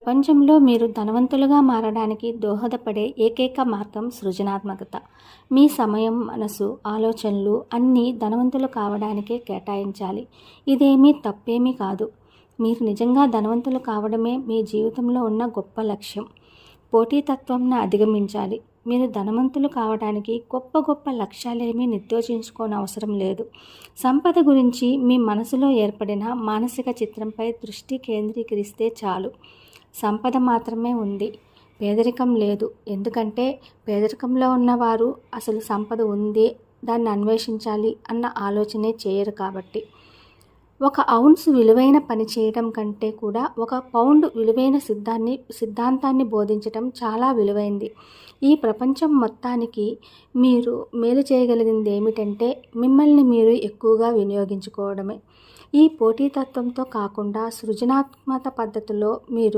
ప్రపంచంలో మీరు ధనవంతులుగా మారడానికి దోహదపడే ఏకైక మార్గం సృజనాత్మకత. మీ సమయం, మనసు, ఆలోచనలు అన్నీ ధనవంతులు కావడానికే కేటాయించాలి. ఇదేమీ తప్పేమీ కాదు. మీరు నిజంగా ధనవంతులు కావడమే మీ జీవితంలో ఉన్న గొప్ప లక్ష్యం. పోటీతత్వంను అధిగమించాలి. మీరు ధనవంతులు కావడానికి గొప్ప గొప్ప లక్ష్యాలేమీ నిర్దేశించుకోనవసరం లేదు. సంపద గురించి మీ మనసులో ఏర్పడిన మానసిక చిత్రంపై దృష్టి కేంద్రీకరిస్తే చాలు. సంపద మాత్రమే ఉంది, పేదరికం లేదు. ఎందుకంటే పేదరికంలో ఉన్నవారు అసలు సంపద ఉంది, దాన్ని అన్వేషించాలి అన్న ఆలోచనే చేయరు కాబట్టి. 1 ఔన్స్ విలువైన పని చేయడం కంటే కూడా 1 పౌండ్ విలువైన సిద్ధాంతాన్ని బోధించడం చాలా విలువైంది. ఈ ప్రపంచం మొత్తానికి మీరు మేలు చేయగలిగింది ఏమిటంటే మిమ్మల్ని మీరు ఎక్కువగా వినియోగించుకోవడమే. ఈ పోటీతత్వంతో కాకుండా సృజనాత్మక పద్ధతిలో మీరు